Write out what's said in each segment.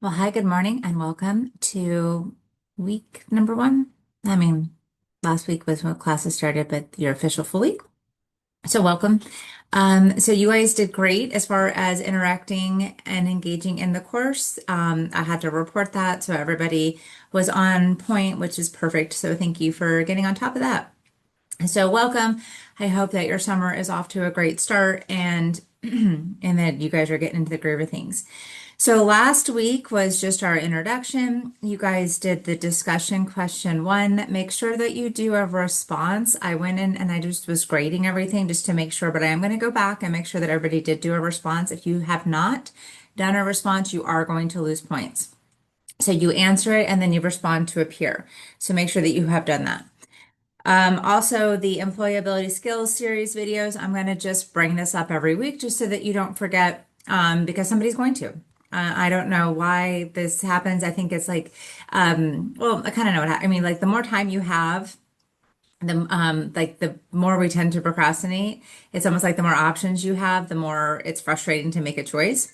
Well, hi, good morning, and welcome to week number one. I mean, last week was when classes started, but your official full week. So welcome. So you guys did great as far as interacting and engaging in the course. I had to report that, so everybody was on point, which is perfect. So thank you for getting on top of that. So welcome. I hope that your summer is off to a great start and and that you guys are getting into the groove of things. So last week was just our introduction. You guys did the discussion question one. Make sure that you do a response. I went in and I just was grading everything just to make sure, but I am going to go back and make sure that everybody did do a response. If you have not done a response, you are going to lose points. So you answer it and then you respond to a peer. So make sure that you have done that. Also, the employability skills series videos, I'm going to just bring this up every week just so that you don't forget, because somebody's going to. I don't know why this happens. I think it's like, well, I kind of know what I mean. Like the more time you have, the more we tend to procrastinate. It's almost like the more options you have, the more it's frustrating to make a choice.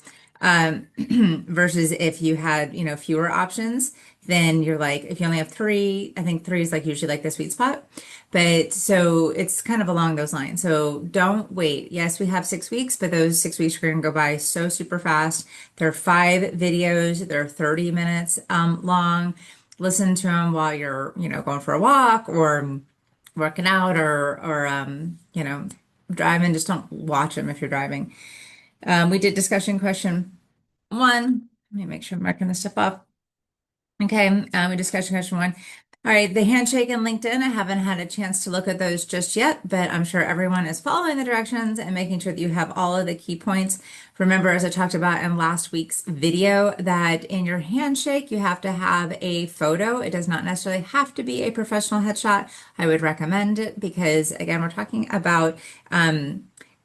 Versus if you had, fewer options, then you're like, if you only have three, I think three is like usually like the sweet spot. But so it's kind of along those lines. So don't wait. Yes, we have 6 weeks, but those 6 weeks are going to go by so super fast. There are 5 videos. They're 30 minutes long. Listen to them while you're, going for a walk or working out or driving. Just don't watch them if you're driving. We did discussion question one. Let me make sure I'm marking this stuff off. Okay, we discussion question one. All right, the handshake and LinkedIn. I haven't had a chance to look at those just yet, but I'm sure everyone is following the directions and making sure that you have all of the key points. Remember, as I talked about in last week's video, that in your handshake, you have to have a photo. It does not necessarily have to be a professional headshot. I would recommend it because, again, we're talking about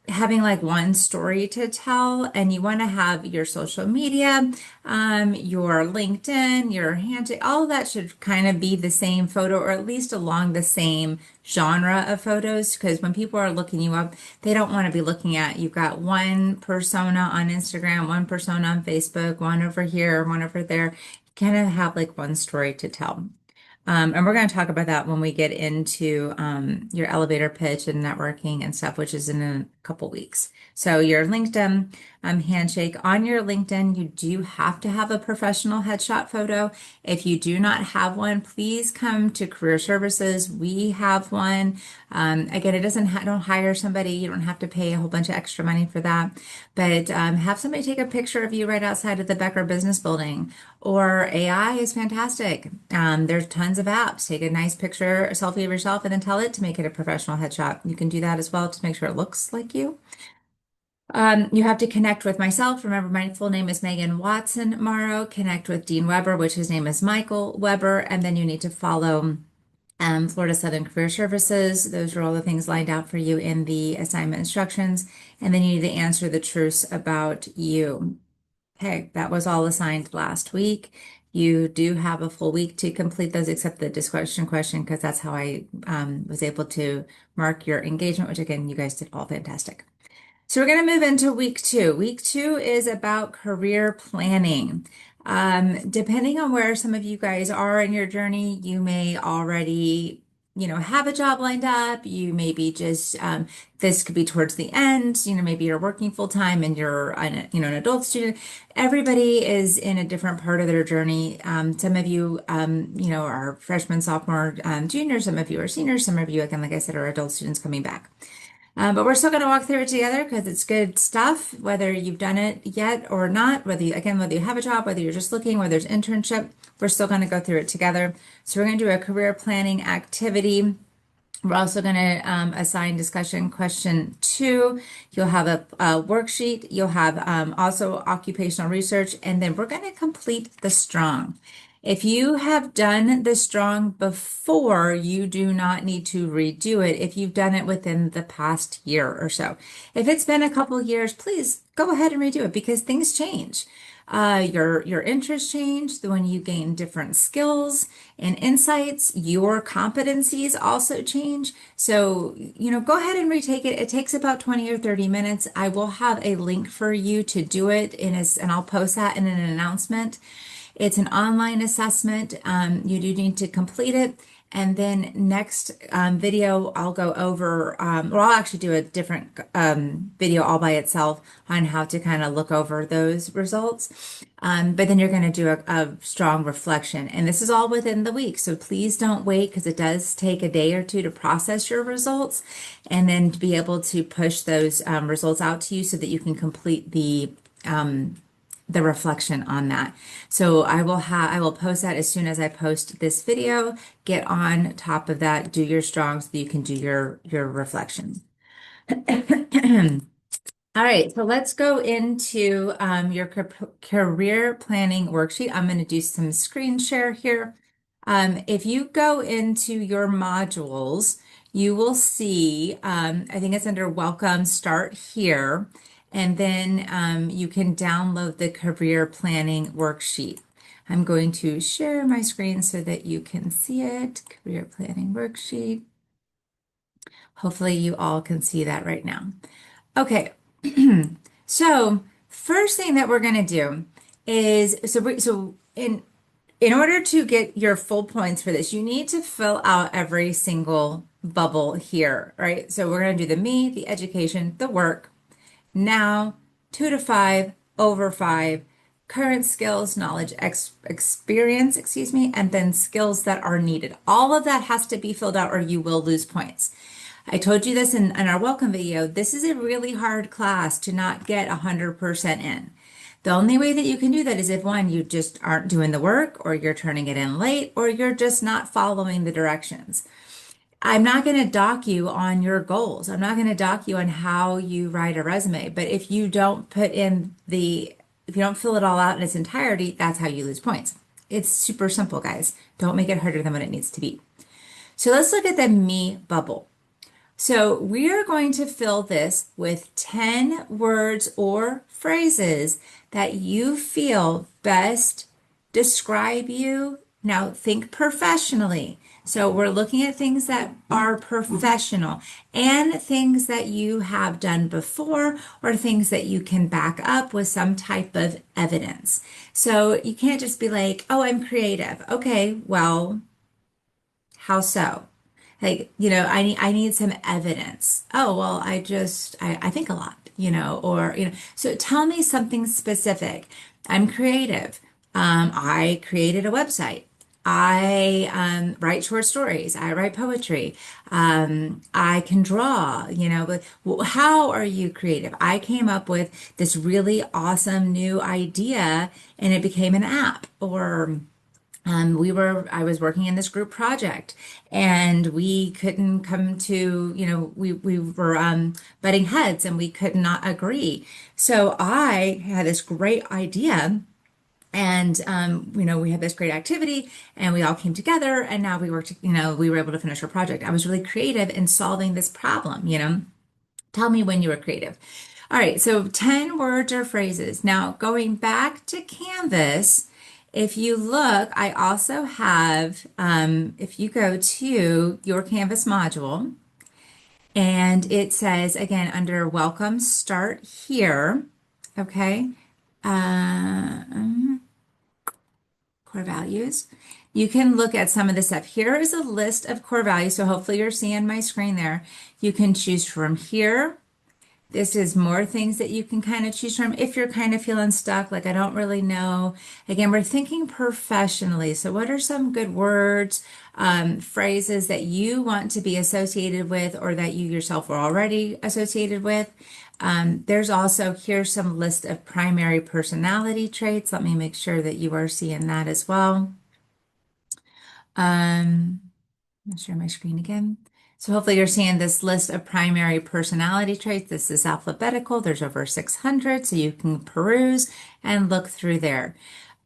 having like one story to tell, and you want to have your social media, your LinkedIn, your handshake, all of that should kind of be the same photo or at least along the same genre of photos. Because when people are looking you up, they don't want to be looking at you've got one persona on Instagram, one persona on Facebook, one over here, one over there. You kind of have like one story to tell. And we're going to talk about that when we get into your elevator pitch and networking and stuff, which is in a couple weeks. So your LinkedIn handshake. On your LinkedIn, you do have to have a professional headshot photo. If you do not have one, please come to Career Services. We have one. Again, it doesn't don't hire somebody. You don't have to pay a whole bunch of extra money for that. But have somebody take a picture of you right outside of the Becker Business Building. Or AI is fantastic. There's tons of apps. Take a nice picture, a selfie of yourself, and then tell it to make it a professional headshot. You can do that as well to make sure it looks like you. You have to connect with myself. Remember, my full name is Megan Watson-Morrow. Connect with Dean Weber, which his name is Michael Weber. And then you need to follow Florida Southern Career Services. Those are all the things lined out for you in the assignment instructions. And then you need to answer the truths about you. Okay, that was all assigned last week. You do have a full week to complete those except the discussion question because that's how I was able to mark your engagement, which again, you guys did all fantastic. So we're going to move into week two. Week two is about career planning. Depending on where some of you guys are in your journey, you may already, have a job lined up. You maybe just, this could be towards the end, maybe you're working full time and you're, an adult student. Everybody is in a different part of their journey. Some of you, are freshmen, sophomore, junior. Some of you are seniors. Some of you, again, like I said, are adult students coming back. But we're still going to walk through it together because it's good stuff, whether you've done it yet or not, whether you have a job, whether you're just looking, whether there's internship, we're still going to go through it together. So we're going to do a career planning activity. We're also going to assign discussion question two. You'll have a worksheet. You'll have also occupational research, and then we're going to complete the strong. If you have done the strong before, you do not need to redo it if you've done it within the past year or so. If it's been a couple years, please go ahead and redo it because things change. Your interests change when you gain different skills and insights. Your competencies also change. So, go ahead and retake it. It takes about 20 or 30 minutes. I will have a link for you to do it and I'll post that in an announcement. It's an online assessment. You do need to complete it. And then next video, I'll go over, or I'll actually do a different video all by itself on how to kind of look over those results. But then you're going to do a strong reflection. And this is all within the week. So please don't wait because it does take a day or two to process your results and then to be able to push those results out to you so that you can complete the reflection on that. So I will post that as soon as I post this video. Get on top of that, do your strong so that you can do your reflection. All right, so let's go into your career planning worksheet. I'm going to do some screen share here. If you go into your modules, you will see, I think it's under Welcome, start here, and then you can download the career planning worksheet. I'm going to share my screen so that you can see it, career planning worksheet. Hopefully you all can see that right now. Okay, so first thing that we're going to do is, in order to get your full points for this, you need to fill out every single bubble here, right? So we're going to do the me, the education, the work, now, 2 to 5, over 5, current skills, knowledge, experience, excuse me, and then skills that are needed. All of that has to be filled out or you will lose points. I told you this in our welcome video. This is a really hard class to not get 100% in. The only way that you can do that is if one, you just aren't doing the work or you're turning it in late or you're just not following the directions. I'm not going to dock you on your goals. I'm not going to dock you on how you write a resume. But if you don't if you don't fill it all out in its entirety, that's how you lose points. It's super simple, guys. Don't make it harder than what it needs to be. So let's look at the me bubble. So we are going to fill this with 10 words or phrases that you feel best describe you. Now think professionally. So we're looking at things that are professional and things that you have done before or things that you can back up with some type of evidence. So you can't just be like, oh, I'm creative. Okay, well, how so? Like, I need some evidence. Oh, well, I think a lot, so tell me something specific. I'm creative. I created a website. I write short stories. I write poetry. I can draw, but how are you creative? I came up with this really awesome new idea and it became an app. Or I was working in this group project and we couldn't come to, we were butting heads and we could not agree. So I had this great idea and, we had this great activity and we all came together and now we were able to finish our project. I was really creative in solving this problem. Tell me when you were creative. All right, so 10 words or phrases. Now, going back to Canvas, if you look, I also have, if you go to your Canvas module, and it says, again, under Welcome, start here, okay, core values. You can look at some of the stuff. Here is a list of core values, so hopefully you're seeing my screen there. You can choose from here. This is more things that you can kind of choose from if you're kind of feeling stuck, like I don't really know. Again, we're thinking professionally. So what are some good words, phrases that you want to be associated with or that you yourself were already associated with? There's also, here's some list of primary personality traits. Let me make sure that you are seeing that as well. I'll share my screen again. So hopefully you're seeing this list of primary personality traits. This is alphabetical. There's over 600, so you can peruse and look through there.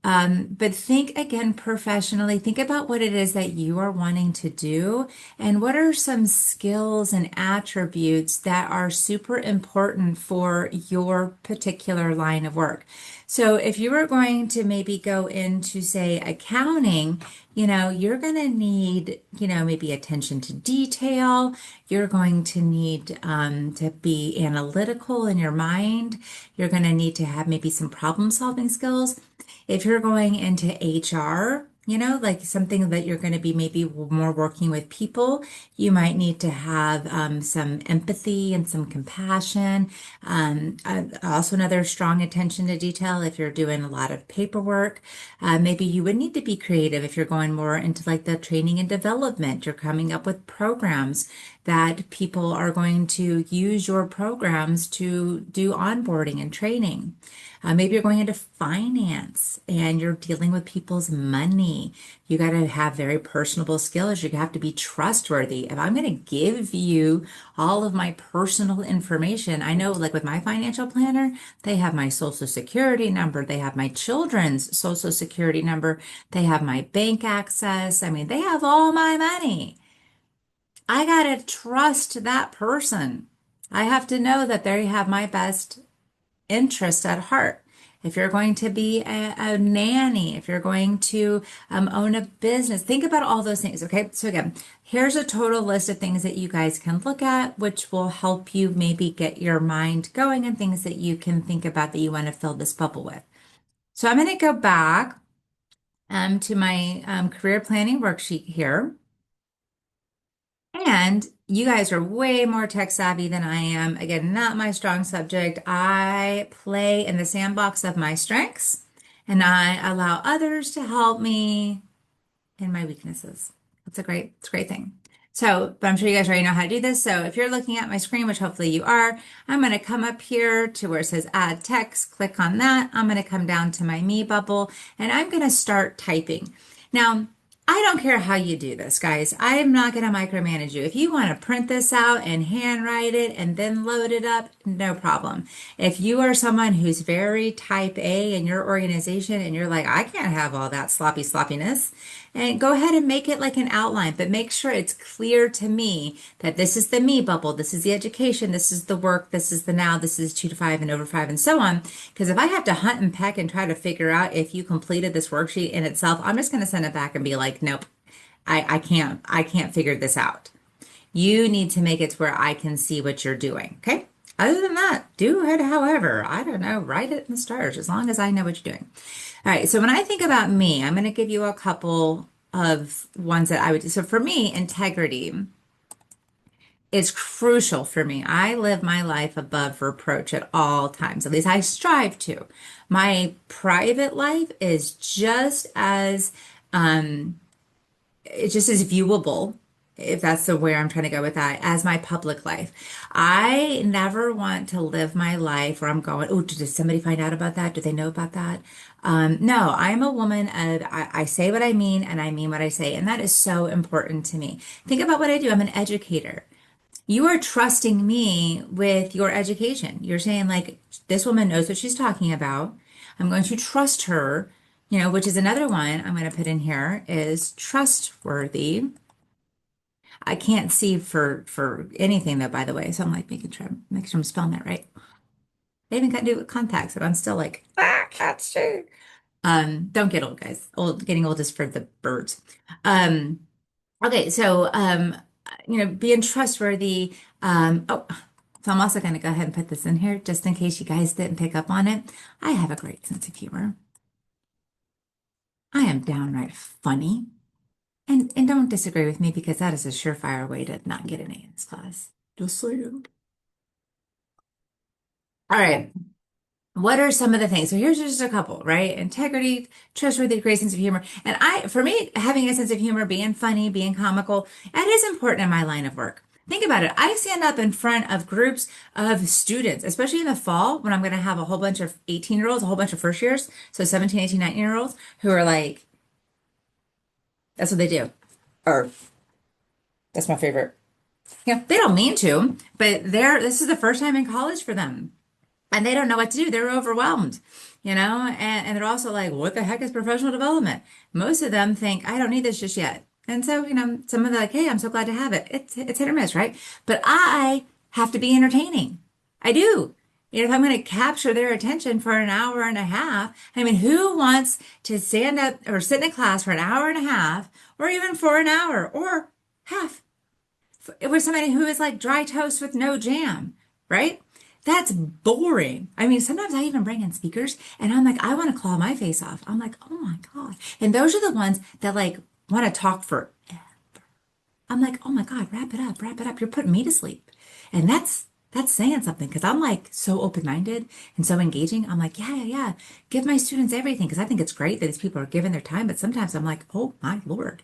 But think again professionally. Think about what it is that you are wanting to do and what are some skills and attributes that are super important for your particular line of work. So if you were going to maybe go into, say, accounting, you're going to need, maybe attention to detail. You're going to need to be analytical in your mind. You're going to need to have maybe some problem solving skills. If you're going into HR, like something that you're going to be maybe more working with people, you might need to have some empathy and some compassion. Also, another strong attention to detail if you're doing a lot of paperwork. Maybe you would need to be creative if you're going more into like the training and development. You're coming up with programs that people are going to use your programs to do onboarding and training. Maybe you're going into finance and you're dealing with people's money. You got to have very personable skills. You have to be trustworthy. If I'm going to give you all of my personal information, I know like with my financial planner, they have my social security number, they have my children's social security number, they have my bank access. I mean, they have all my money. I got to trust that person. I have to know that they have my best interest at heart. If you're going to be a nanny, if you're going to own a business, think about all those things. Okay. So again, here's a total list of things that you guys can look at, which will help you maybe get your mind going and things that you can think about that you want to fill this bubble with. So I'm going to go back to my career planning worksheet here. And you guys are way more tech savvy than I am. Again, not my strong subject. I play in the sandbox of my strengths and I allow others to help me in my weaknesses. It's a great thing. So, but I'm sure you guys already know how to do this. So if you're looking at my screen, which hopefully you are, I'm going to come up here to where it says add text, click on that. I'm going to come down to my me bubble and I'm going to start typing. Now, I don't care how you do this, guys. I am not going to micromanage you. If you want to print this out and handwrite it and then load it up, no problem. If you are someone who's very type A in your organization and you're like, I can't have all that sloppiness, and go ahead and make it like an outline, but make sure it's clear to me that this is the me bubble, this is the education, this is the work, this is the now, this is 2 to 5 and over 5 and so on. Because if I have to hunt and peck and try to figure out if you completed this worksheet in itself, I'm just going to send it back and be like, nope, I can't figure this out. You need to make it to where I can see what you're doing. Okay. Other than that, do it however. I don't know, write it in the stars as long as I know what you're doing. All right. So when I think about me, I'm going to give you a couple of ones that I would do. So for me, integrity is crucial for me. I live my life above reproach at all times. At least I strive to. My private life is just as it's just as viewable, if that's the where I'm trying to go with that, as my public life. I never want to live my life where I'm going, oh, did somebody find out about that? Do they know about that? No, I'm a woman of, I say what I mean and I mean what I say. And that is so important to me. Think about what I do. I'm an educator. You are trusting me with your education. You're saying, like, this woman knows what she's talking about. I'm going to trust her, which is another one I'm going to put in here is trustworthy. I can't see for anything though, by the way. So I'm like make sure I'm spelling that right. They even got to do it with contacts, but I'm still like, can't see. Don't get old, guys. Getting old is for the birds. Um, okay, so being trustworthy. So I'm also going to go ahead and put this in here just in case you guys didn't pick up on it. I have a great sense of humor. I am downright funny. And don't disagree with me because that is a surefire way to not get an A in this class. Just saying. All right. What are some of the things? So here's just a couple, right? Integrity, trustworthy, great sense of humor. And for me, having a sense of humor, being funny, being comical, that is important in my line of work. Think about it. I stand up in front of groups of students, especially in the fall when I'm going to have a whole bunch of 18-year-olds, a whole bunch of first years. So 17, 18, 19-year-olds who are like, that's what they do. Or that's my favorite. They don't mean to, but this is the first time in college for them. And they don't know what to do. They're overwhelmed. and they're also like, what the heck is professional development? Most of them think, I don't need this just yet. And so, some of them are like, hey, I'm so glad to have it. It's hit or miss, right? But I have to be entertaining. I do. If I'm going to capture their attention for an hour and a half, I mean, who wants to stand up or sit in a class for an hour and a half, or even for an hour or half? With somebody who is like dry toast with no jam, right? That's boring. I mean, sometimes I even bring in speakers and I'm like, I want to claw my face off. I'm like, oh my God. And those are the ones that like want to talk for, I'm like, oh my God, wrap it up, wrap it up. You're putting me to sleep. And that's saying something because I'm like so open-minded and so engaging. I'm like, yeah, yeah, yeah. Give my students everything because I think it's great that these people are giving their time. But sometimes I'm like, oh my Lord,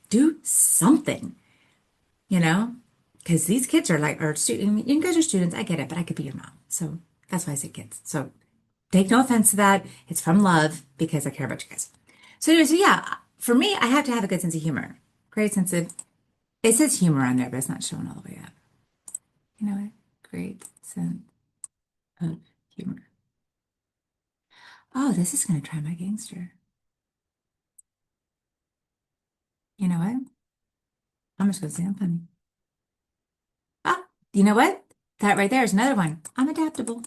do something you know? Because these kids are like, or student, you guys are students, I get it, but I could be your mom. So that's why I say kids. So take no offense to that. It's from love because I care about you guys. So anyway, so yeah, for me, I have to have a good sense of humor. Great sense of, it says humor on there, but it's not showing all the way up. You know what? Great sense of humor. Oh, this is going to try my gangster. You know what? I'm just going to say I'm funny. Ah, you know what? That right there is another one. I'm adaptable.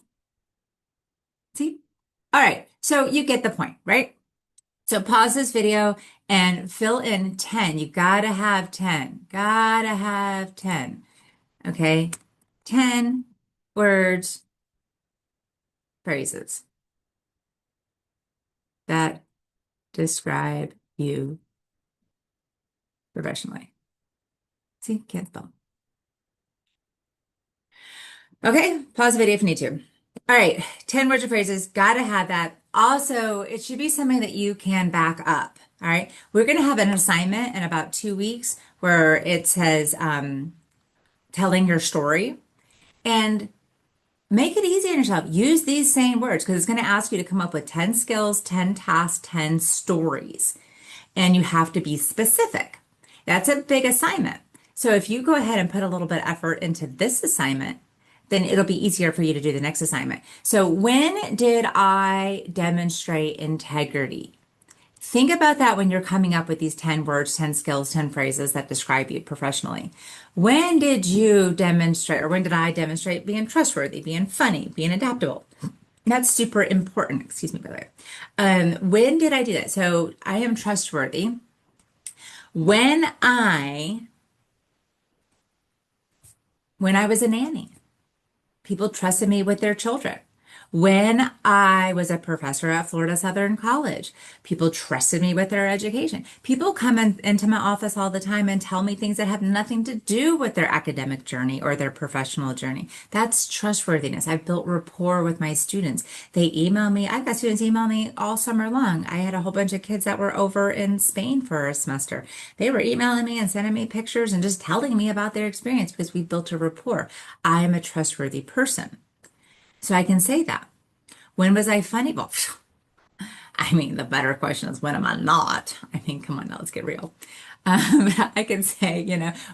See? All right. So you get the point, right? So pause this video and fill in 10. You gotta have 10. Gotta have 10. Okay? 10 words, phrases that describe you professionally. See? Can't spell. Okay, pause the video if you need to. All right, 10 words or phrases, gotta have that. Also, it should be something that you can back up. All right, we're gonna have an assignment in about 2 weeks where it says telling your story. And make it easy on yourself. Use these same words because it's going to ask you to come up with 10 skills, 10 tasks, 10 stories. And you have to be specific. That's a big assignment. So if you go ahead and put a little bit of effort into this assignment, then it'll be easier for you to do the next assignment. So when did I demonstrate integrity? Think about that when you're coming up with these 10 words, 10 skills, 10 phrases that describe you professionally. When did you demonstrate, or when did I demonstrate being trustworthy, being funny, being adaptable? That's super important. Excuse me, by the way. When did I do that? So I am trustworthy when I was a nanny. People trusted me with their children. When I was a professor at Florida Southern College, people trusted me with their education. People come into my office all the time and tell me things that have nothing to do with their academic journey or their professional journey. That's trustworthiness. I've built rapport with my students. They email me. I've got students email me all summer long. I had a whole bunch of kids that were over in Spain for a semester. They were emailing me and sending me pictures and just telling me about their experience because we built a rapport. I am a trustworthy person. So I can say that. When was I funny? Well, I mean, the better question is when am I not? I mean, come on now, let's get real. But I can say,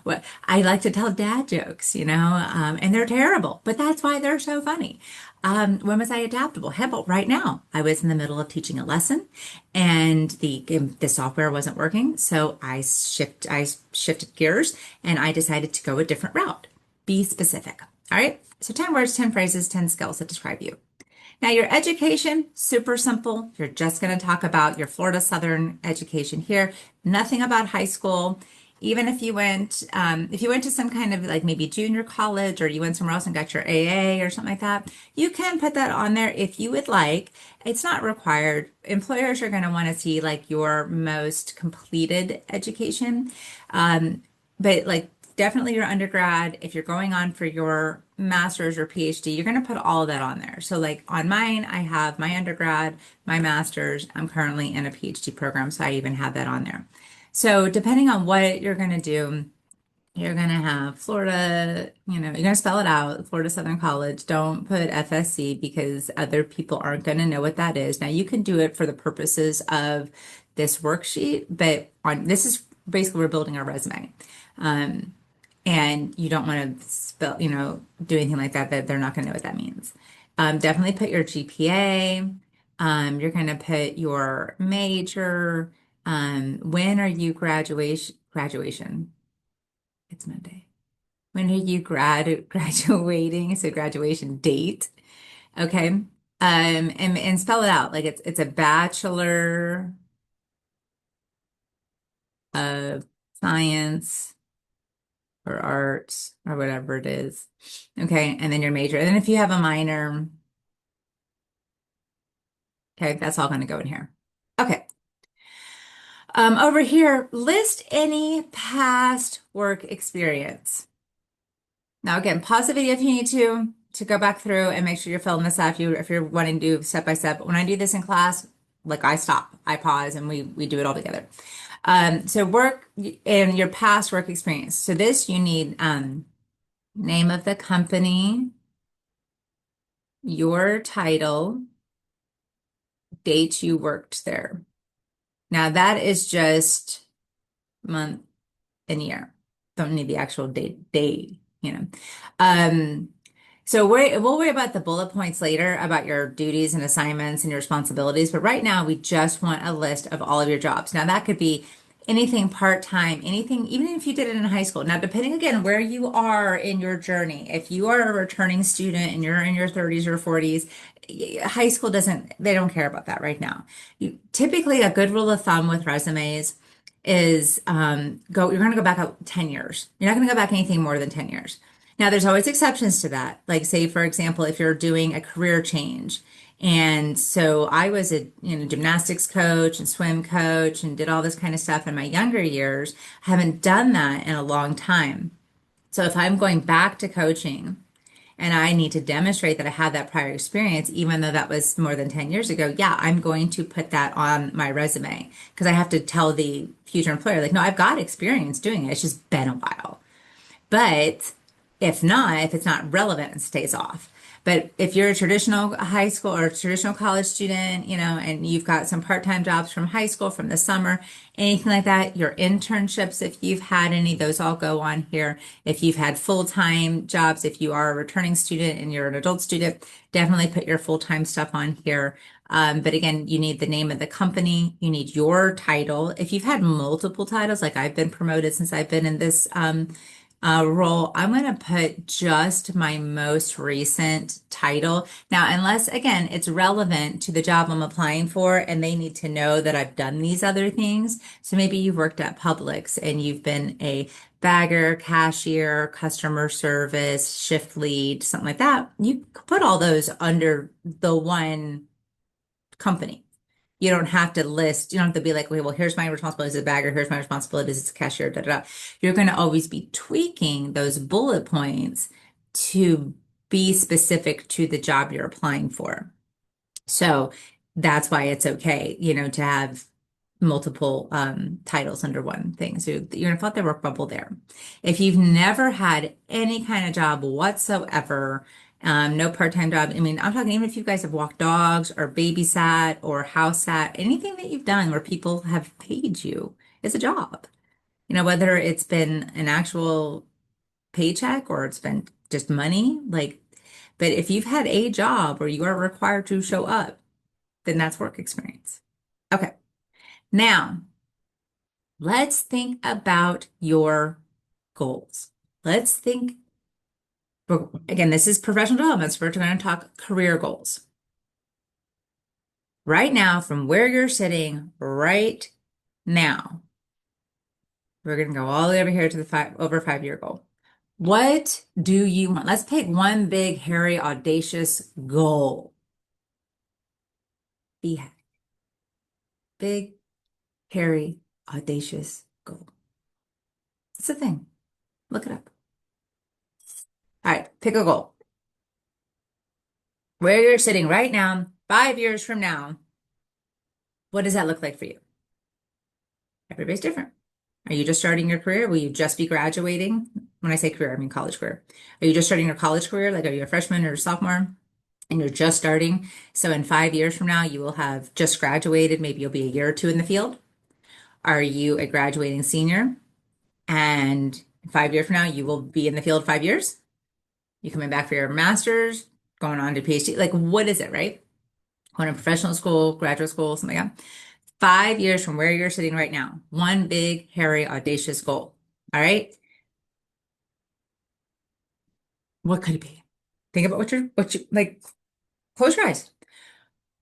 what I like to tell dad jokes, and they're terrible, but that's why they're so funny. When was I adaptable? Hell, about right now, I was in the middle of teaching a lesson, and the software wasn't working, so I shifted gears, and I decided to go a different route. Be specific. All right. So 10 words, 10 phrases, 10 skills that describe you. Now, your education, super simple. You're just going to talk about your Florida Southern education here. Nothing about high school. Even if you went to some kind of like maybe junior college or you went somewhere else and got your AA or something like that, you can put that on there if you would like. It's not required. Employers are going to want to see like your most completed education. But like definitely your undergrad, if you're going on for your master's or PhD, you're going to put all of that on there. So like on mine, I have my undergrad, my master's. I'm currently in a PhD program, so I even have that on there. So depending on what you're going to do, you're going to have Florida, you're going to spell it out, Florida Southern College. Don't put FSC because other people aren't going to know what that is. Now you can do it for the purposes of this worksheet, but this is basically we're building our resume. And you don't want to spell, do anything like that, that they're not going to know what that means. Definitely put your GPA. You're going to put your major. When are you graduation? It's Monday. When are you graduating? So graduation date. Okay. And spell it out. Like it's a bachelor of science or arts or whatever it is. Okay. And then your major. And then if you have a minor, okay, that's all going to go in here. Okay. Over here, list any past work experience. Now, again, pause the video if you need to go back through and make sure you're filling this out if you're wanting to do step by step. But when I do this in class, like I stop, I pause, and we do it all together. So work and your past work experience. So this you need name of the company, your title, date you worked there. Now that is just month and year. Don't need the actual day, you know. Um, so we'll worry about the bullet points later about your duties and assignments and your responsibilities. But right now, we just want a list of all of your jobs. Now, that could be anything part-time, anything, even if you did it in high school. Now, depending again where you are in your journey, if you are a returning student and you're in your 30s or 40s, high school they don't care about that right now. Typically, a good rule of thumb with resumes is you're going to go back out 10 years. You're not going to go back anything more than 10 years. Now, there's always exceptions to that. Like, say, for example, if you're doing a career change. And so I was a gymnastics coach and swim coach and did all this kind of stuff in my younger years. I haven't done that in a long time. So if I'm going back to coaching and I need to demonstrate that I had that prior experience, even though that was more than 10 years ago, yeah, I'm going to put that on my resume because I have to tell the future employer, like, no, I've got experience doing it. It's just been a while. But if it's not relevant, it stays off. But if you're a traditional high school or traditional college student, and you've got some part-time jobs from high school, from the summer, anything like that, your internships, if you've had any, those all go on here. If you've had full-time jobs, if you are a returning student and you're an adult student, definitely put your full-time stuff on here. But again, you need the name of the company. You need your title. If you've had multiple titles, like I've been promoted since I've been in this role, I'm going to put just my most recent title. Now, unless, again, it's relevant to the job I'm applying for and they need to know that I've done these other things. So maybe you've worked at Publix and you've been a bagger, cashier, customer service, shift lead, something like that. You could put all those under the one company. You don't have to list, you don't have to be like, okay, well, here's my responsibilities as a bagger, here's my responsibilities as a cashier, da, da, da. You're going to always be tweaking those bullet points to be specific to the job you're applying for. So that's why it's okay, to have multiple titles under one thing. So you're going to fill out the work bubble there. If you've never had any kind of job whatsoever, no part-time job. I mean, I'm talking even if you guys have walked dogs or babysat or house sat, anything that you've done where people have paid you is a job. Whether it's been an actual paycheck or it's been just money, but if you've had a job where you are required to show up, then that's work experience. Okay. Now, let's think about your goals. Let's think, again, this is professional development, so we're going to talk career goals. Right now, from where you're sitting right now, we're going to go all the way over here to the over 5-year goal. What do you want? Let's pick one big, hairy, audacious goal. Big, hairy, audacious goal. It's a thing. Look it up. All right, pick a goal. Where you're sitting right now, 5 years from now, what does that look like for you? Everybody's different. Are you just starting your career? Will you just be graduating? When I say career, I mean college career. Are you just starting your college career? Like, are you a freshman or a sophomore? And you're just starting. So in 5 years from now, you will have just graduated. Maybe you'll be a year or two in the field. Are you a graduating senior? And 5 years from now, you will be in the field 5 years? You coming back for your master's, going on to PhD? Like, what is it, right? going to professional school, graduate school, something like that. 5 years from where you're sitting right now, one big, hairy, audacious goal. All right. What could it be? Think about what you like, close your eyes.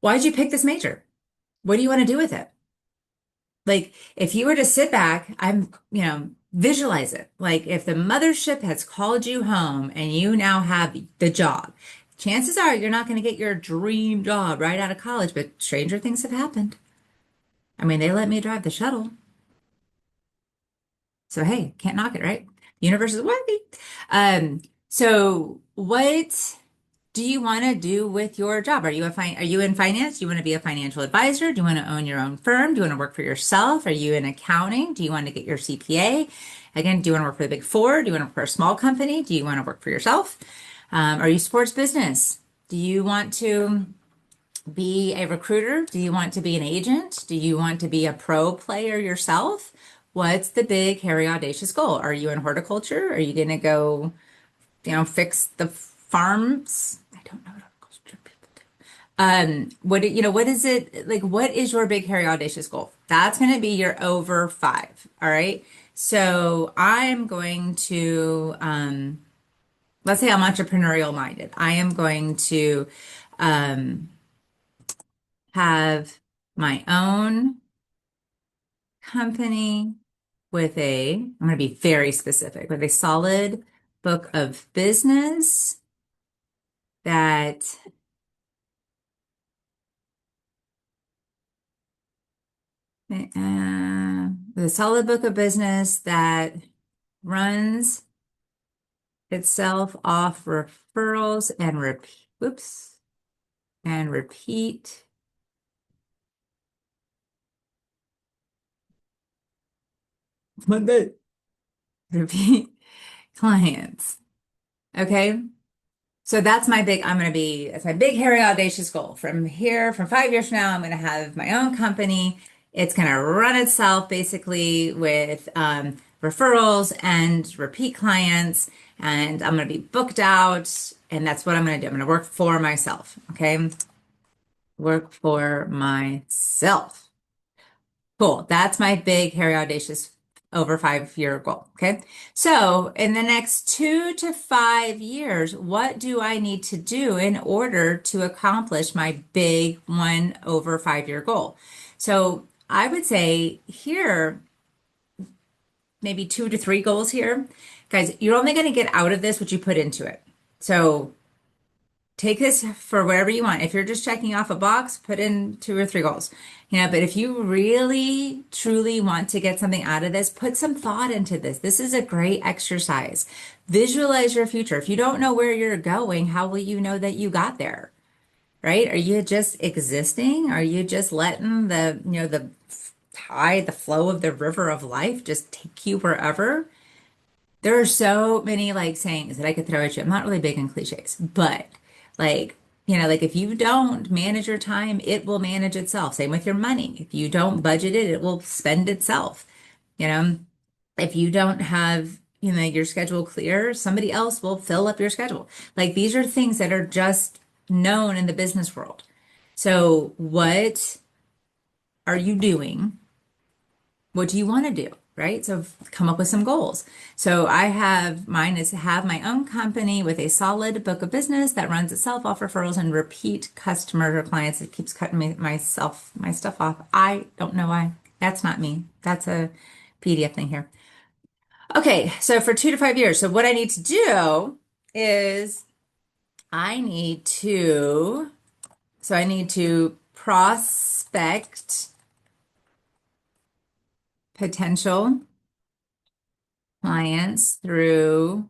Why did you pick this major? What do you want to do with it? Like, if you were to sit back, visualize it. Like, if the mothership has called you home and you now have the job, chances are you're not going to get your dream job right out of college, but stranger things have happened. I mean, they let me drive the shuttle. So, hey, can't knock it, right? The universe is worthy. So what do you want to do with your job? Are you in finance? Do you want to be a financial advisor? Do you want to own your own firm? Do you want to work for yourself? Are you in accounting? Do you want to get your CPA? Again, do you want to work for the big four? Do you want to work for a small company? Do you want to work for yourself? Are you sports business? Do you want to be a recruiter? Do you want to be an agent? Do you want to be a pro player yourself? What's the big, hairy, audacious goal? Are you in horticulture? Are you going to go, fix the farms? I don't know what horticulture people do. What is it like? What is your big, hairy, audacious goal? That's going to be your over five. All right. So I'm going to, let's say I'm entrepreneurial minded. I am going to, um, have my own company I'm going to be very specific, with a solid book of business that with a solid book of business that runs itself off referrals and repeat Monday. Repeat clients. Okay. So that's my big, hairy, audacious goal. From here, from 5 years from now, I'm going to have my own company. It's going to run itself basically with referrals and repeat clients. And I'm going to be booked out. And that's what I'm going to do. I'm going to work for myself. Okay. Work for myself. Cool. That's my big, hairy, audacious over 5 year goal. Okay. So in the next 2 to 5 years, what do I need to do in order to accomplish my big 1 over 5 year goal? So I would say here, maybe 2 to 3 goals here. Guys, you're only going to get out of this what you put into it. So take this for whatever you want. If you're just checking off a box, put in 2 or 3 goals. But if you really truly want to get something out of this, put some thought into this. This is a great exercise. Visualize your future. If you don't know where you're going, how will you know that you got there? Right? Are you just existing? Are you just letting the tide, the flow of the river of life just take you wherever? There are so many like sayings that I could throw at you. I'm not really big in cliches, but like, like if you don't manage your time, it will manage itself. Same with your money. If you don't budget it, it will spend itself. You know, if you don't have, your schedule clear, somebody else will fill up your schedule. Like these are things that are just known in the business world. So what are you doing? What do you want to do? Right? So come up with some goals. So mine is to have my own company with a solid book of business that runs itself off referrals and repeat customers or clients. It keeps cutting my stuff off. I don't know why. That's not me. That's a PDF thing here. Okay. So for 2 to 5 years. So what I need to do is I need to prospect potential clients through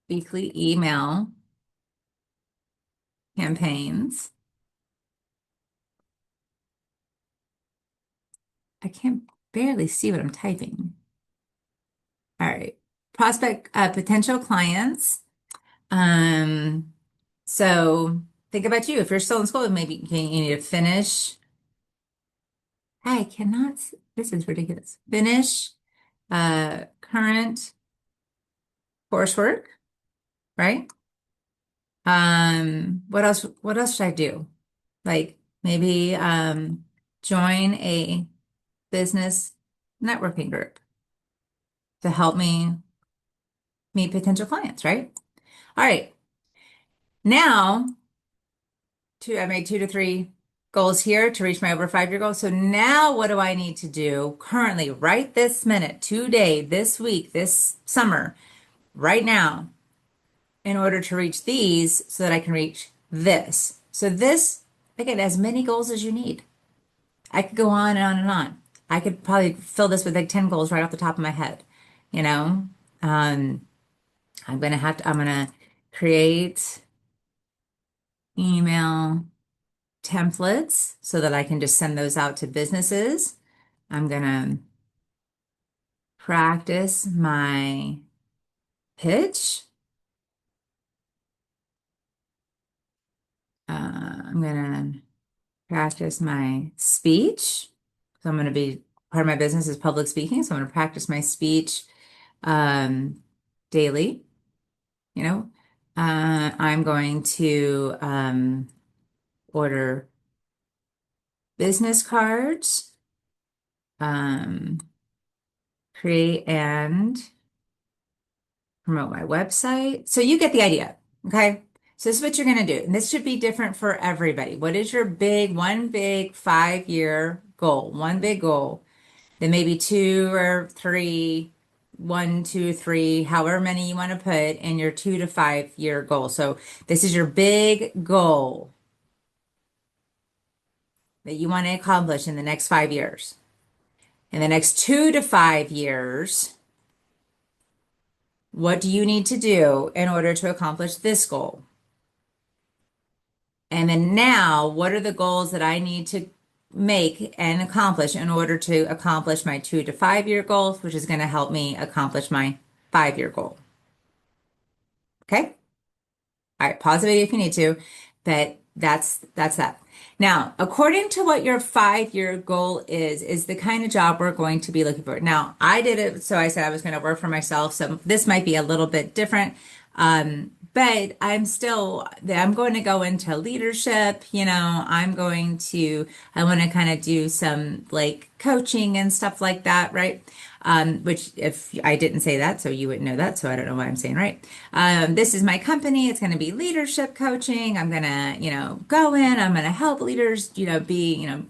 weekly email campaigns. I can't barely see what I'm typing. All right. Prospect potential clients. Um, so think about you. If you're still in school, maybe you need to finish. I cannot, this is ridiculous. Finish current coursework, right? What else should I do? Like maybe join a business networking group to help me meet potential clients, right? All right. Now, I made 2 to 3 goals here to reach my over 5-year goal. So now what do I need to do currently, right this minute, today, this week, this summer, right now, in order to reach these so that I can reach this? So this, again, as many goals as you need. I could go on and on and on. I could probably fill this with like 10 goals right off the top of my head. You know, um, I'm gonna create email templates so that I can just send those out to businesses. I'm gonna practice my pitch. I'm gonna practice my speech. So I'm gonna be part of my business is public speaking. So I'm gonna practice my speech um, daily. You know, I'm going to order business cards, um, create and promote my website. So you get the idea. Okay. So this is what you're going to do. And this should be different for everybody. What is your one big 5-year goal? One big goal. Then maybe 2 or 3, 1, 2, 3, however many you want to put in your 2 to 5 year goal. So this is your big goal that you want to accomplish in the next 5 years. In the next 2 to 5 years, what do you need to do in order to accomplish this goal? And then now, what are the goals that I need to make and accomplish in order to accomplish my 2 to 5 year goals, which is going to help me accomplish my 5-year goal? Okay. All right, pause the video if you need to, but that's that. Now, according to what your 5-year goal is the kind of job we're going to be looking for. Now, I did it, so I said I was going to work for myself. So this might be a little bit different. But I'm going to go into leadership, I want to kind of do some like coaching and stuff like that, right? Which if I didn't say that, so you wouldn't know that. So I don't know why I'm saying right. This is my company. It's going to be leadership coaching. I'm going to, go in, I'm going to help leaders,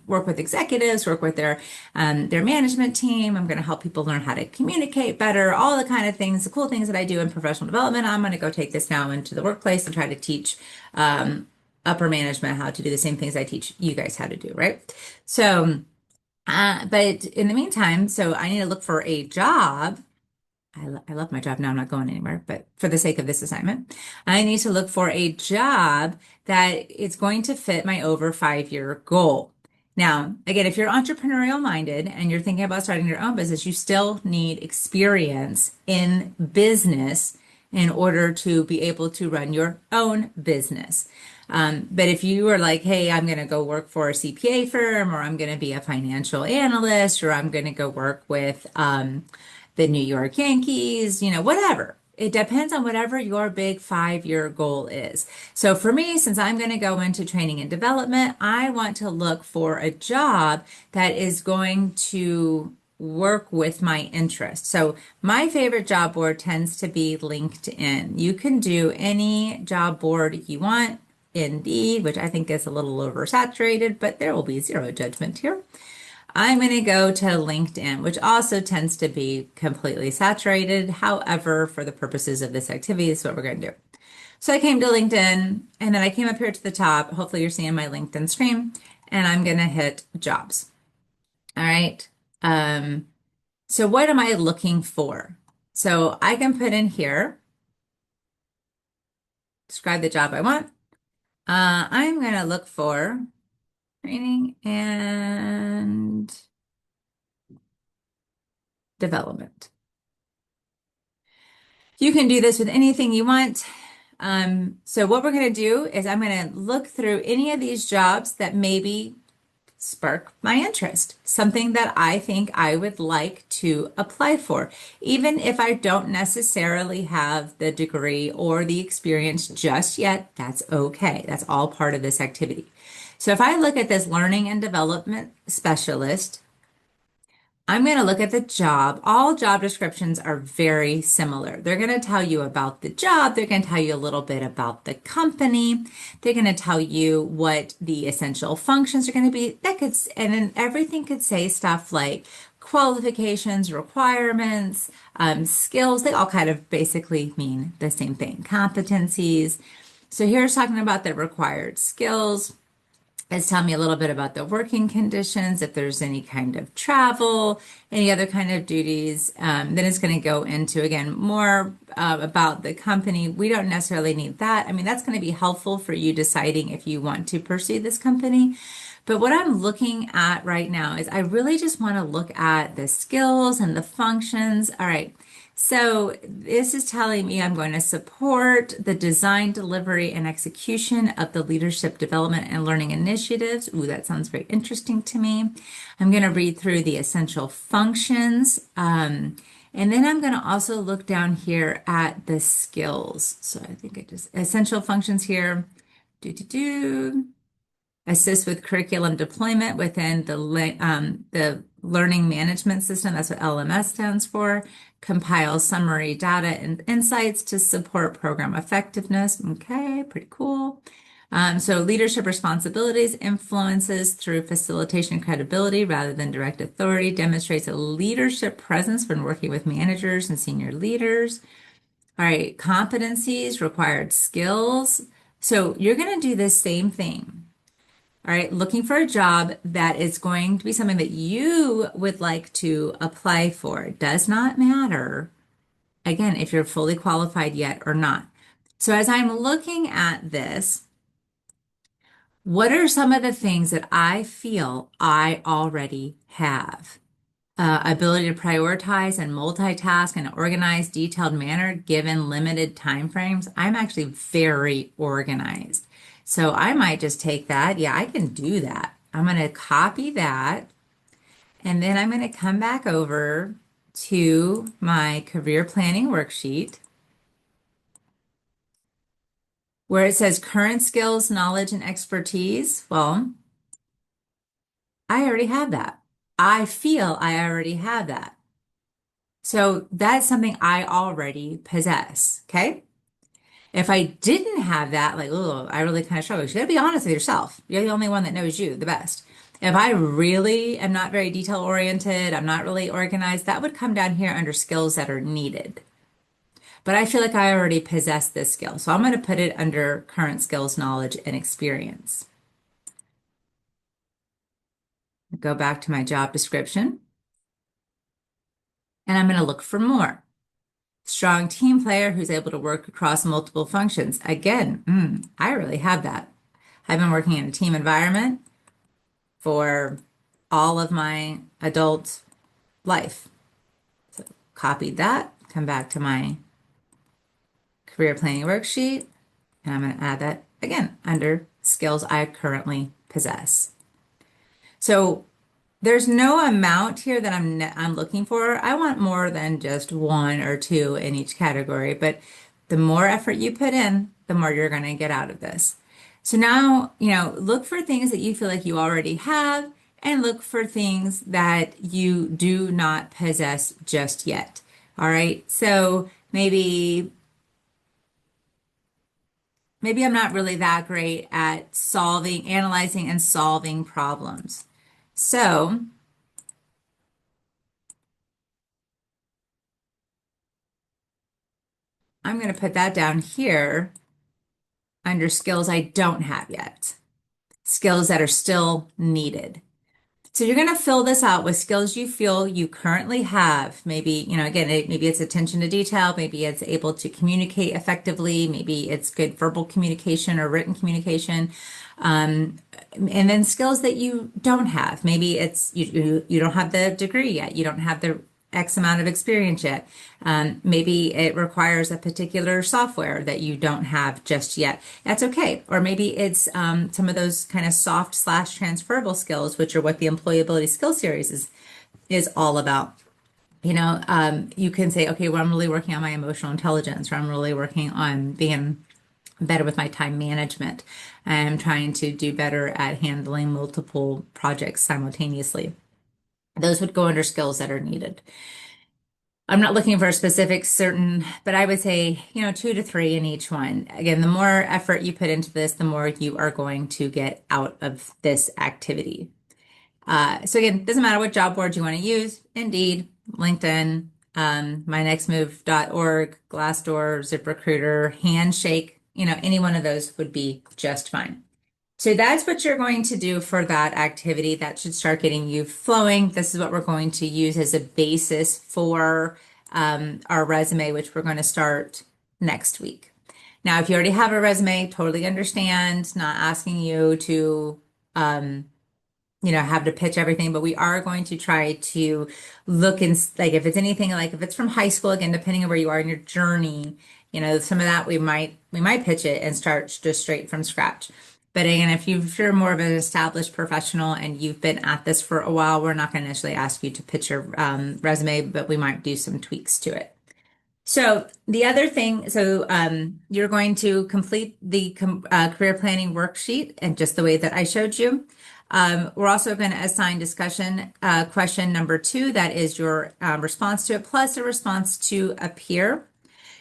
work with executives, work with their management team. I'm going to help people learn how to communicate better, all the kind of things, the cool things that I do in professional development. I'm going to go take this now into the workplace and try to teach, upper management how to do the same things I teach you guys how to do, right? So, but in the meantime, so I need to look for a job. I love my job now. I'm not going anywhere, but for the sake of this assignment, I need to look for a job that is going to fit my over 5-year goal. Now, again, if you're entrepreneurial minded and you're thinking about starting your own business, you still need experience in business in order to be able to run your own business. But if you are like, hey, I'm going to go work for a CPA firm, or I'm going to be a financial analyst, or I'm going to go work with the New York Yankees, whatever. It depends on whatever your big 5-year goal is. So for me, since I'm going to go into training and development, I want to look for a job that is going to work with my interest. So my favorite job board tends to be LinkedIn. You can do any job board you want. Indeed, which I think is a little oversaturated, but there will be zero judgment here. I'm going to go to LinkedIn, which also tends to be completely saturated. However, for the purposes of this activity, this is what we're going to do. So I came to LinkedIn, and then I came up here to the top. Hopefully you're seeing my LinkedIn screen, and I'm going to hit jobs. All right. So what am I looking for? So I can put in here, describe the job I want. I'm going to look for training and development. You can do this with anything you want. So what we're going to do is I'm going to look through any of these jobs that maybe spark my interest, something that I think I would like to apply for, even if I don't necessarily have the degree or the experience just yet. That's okay. That's all part of this activity. So if I look at this learning and development specialist, I'm going to look at the job. All job descriptions are very similar. They're going to tell you about the job. They're going to tell you a little bit about the company. They're going to tell you what the essential functions are going to be. And then everything could say stuff like qualifications, requirements, skills. They all kind of basically mean the same thing. Competencies. So here's talking about the required skills. It's telling me a little bit about the working conditions, if there's any kind of travel, any other kind of duties. Then it's going to go into, again, more about the company. We don't necessarily need that. I mean, that's going to be helpful for you deciding if you want to pursue this company. But what I'm looking at right now is I really just want to look at the skills and the functions. All right. So this is telling me I'm going to support the design, delivery, and execution of the leadership development and learning initiatives. Ooh, that sounds very interesting to me. I'm going to read through the essential functions. And then I'm going to also look down here at the skills. So I think it just essential functions here. Assist with curriculum deployment within the learning management system. That's what LMS stands for. Compile summary data and insights to support program effectiveness. Okay, pretty cool. So leadership responsibilities, influences through facilitation and credibility rather than direct authority, demonstrates a leadership presence when working with managers and senior leaders. All right, competencies, required skills. So you're going to do the same thing. All right, looking for a job that is going to be something that you would like to apply for. It does not matter, again, if you're fully qualified yet or not. So as I'm looking at this, what are some of the things that I feel I already have? Ability to prioritize and multitask in an organized, detailed manner given limited time frames. I'm actually very organized. So I might just take that. Yeah, I can do that. I'm going to copy that. And then I'm going to come back over to my career planning worksheet where it says current skills, knowledge, and expertise. Well, I already have that. I feel I already have that. So that's something I already possess. Okay. If I didn't have that, like, oh, I really kind of struggle. You gotta be honest with yourself. You're the only one that knows you the best. If I really am not very detail oriented, I'm not really organized, that would come down here under skills that are needed. But I feel like I already possess this skill. So I'm going to put it under current skills, knowledge, and experience. Go back to my job description. And I'm going to look for more. Strong team player who's able to work across multiple functions. Again, I really have that. I've been working in a team environment for all of my adult life. So copied that, come back to my career planning worksheet, and I'm going to add that again under skills I currently possess. So there's no amount here that I'm looking for. I want more than just one or two in each category, but the more effort you put in, the more you're going to get out of this. So now, look for things that you feel like you already have and look for things that you do not possess just yet. All right. So maybe I'm not really that great at analyzing and solving problems. So I'm going to put that down here under skills I don't have yet, skills that are still needed. So you're going to fill this out with skills you feel you currently have. Maybe, again, maybe it's attention to detail. Maybe it's able to communicate effectively. Maybe it's good verbal communication or written communication. And then skills that you don't have. Maybe it's you don't have the degree yet. You don't have the X amount of experience yet. Maybe it requires a particular software that you don't have just yet. That's okay. Or maybe it's some of those kind of soft/transferable skills, which are what the employability skill series is all about. You can say, okay, well, I'm really working on my emotional intelligence, or I'm really working on being better with my time management. I'm trying to do better at handling multiple projects simultaneously. Those would go under skills that are needed. I'm not looking for a specific certain, but I would say, 2 to 3 in each one. Again, the more effort you put into this, the more you are going to get out of this activity. So again, it doesn't matter what job board you want to use, Indeed, LinkedIn, mynextmove.org, Glassdoor, ZipRecruiter, Handshake, any one of those would be just fine. So that's what you're going to do for that activity. That should start getting you flowing. This is what we're going to use as a basis for our resume, which we're going to start next week. Now, if you already have a resume, totally understand, not asking you to have to pitch everything, but we are going to try to look and like if it's anything like if it's from high school, again, depending on where you are in your journey, some of that we might pitch it and start just straight from scratch. But again, if you're more of an established professional and you've been at this for a while, we're not going to necessarily ask you to pitch your resume, but we might do some tweaks to it. So the other thing, you're going to complete the career planning worksheet and just the way that I showed you. We're also going to assign discussion question number 2. That is your response to it, plus a response to a peer.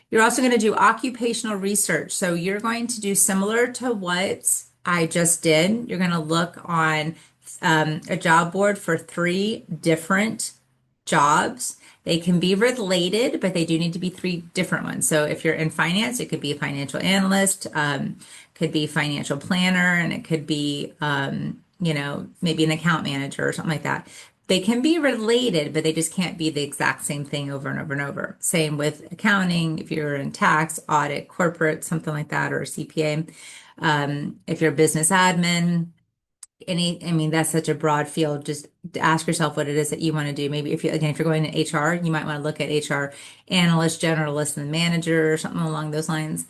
You're also going to do occupational research. So you're going to do similar to what I just did. You're going to look on a job board for 3 different jobs. They can be related, but they do need to be 3 different ones. So if you're in finance, it could be a financial analyst, could be financial planner, and it could be, maybe an account manager or something like that. They can be related, but they just can't be the exact same thing over and over and over. Same with accounting, if you're in tax, audit, corporate, something like that, or a CPA. If you're a business admin, that's such a broad field. Just ask yourself what it is that you want to do. Maybe if you're going to HR, you might want to look at HR analyst, generalist, and manager or something along those lines.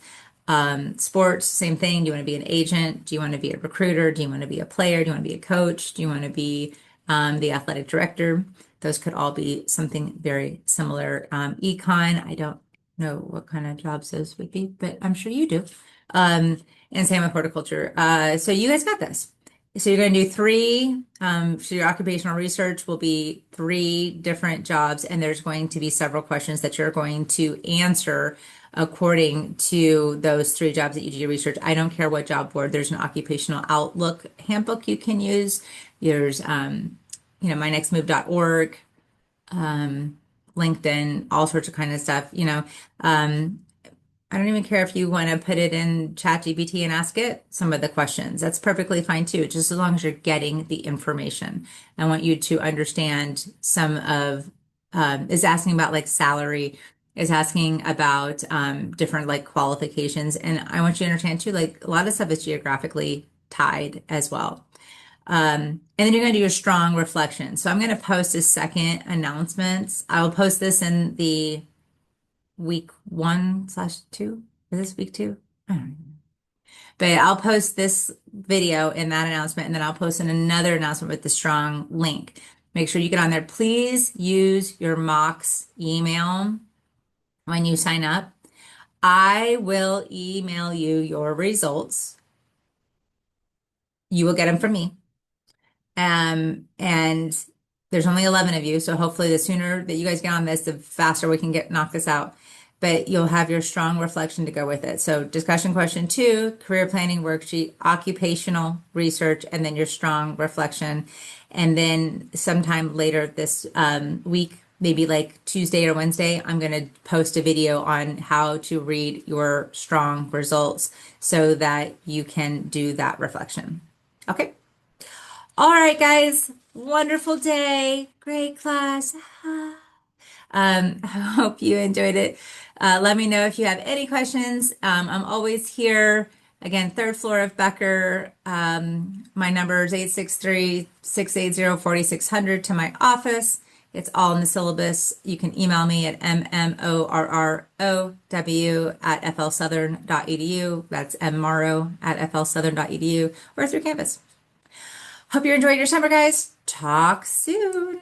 Sports, same thing. Do you want to be an agent? Do you want to be a recruiter? Do you want to be a player? Do you want to be a coach? Do you want to be the athletic director? Those could all be something very similar. Econ, I don't know what kind of jobs those would be, but I'm sure you do. And same with horticulture. So you guys got this. So you're going to do 3, so your occupational research will be 3 different jobs, and there's going to be several questions that you're going to answer according to those 3 jobs that you do your research. I don't care what job board. There's an occupational outlook handbook you can use. There's, mynextmove.org, LinkedIn, all sorts of kind of stuff, I don't even care if you want to put it in ChatGPT and ask it some of the questions. That's perfectly fine too, just as long as you're getting the information. I want you to understand some of, is asking about like salary, is asking about different like qualifications. And I want you to understand too, like a lot of stuff is geographically tied as well. And then you're going to do your strong reflection. So I'm going to post a second announcements. I will post this in the week 1/2. Is this week 2? I don't know. But I'll post this video in that announcement, and then I'll post in another announcement with the strong link. Make sure you get on there. Please use your Mox email when you sign up. I will email you your results. You will get them from me. And there's only 11 of you, so hopefully the sooner that you guys get on this, the faster we can knock this out. But you'll have your strong reflection to go with it. So discussion question 2, career planning worksheet, occupational research, and then your strong reflection. And then sometime later this week, maybe like Tuesday or Wednesday, I'm going to post a video on how to read your strong results so that you can do that reflection. Okay. All right, guys. Wonderful day. Great class. I hope you enjoyed it. Let me know if you have any questions. I'm always here. Again, 3rd floor of Becker. My number is 863-680-4600 to my office. It's all in the syllabus. You can email me at mmorrow@flsouthern.edu. That's mmorrow@flsouthern.edu or through Canvas. Hope you're enjoying your summer, guys. Talk soon.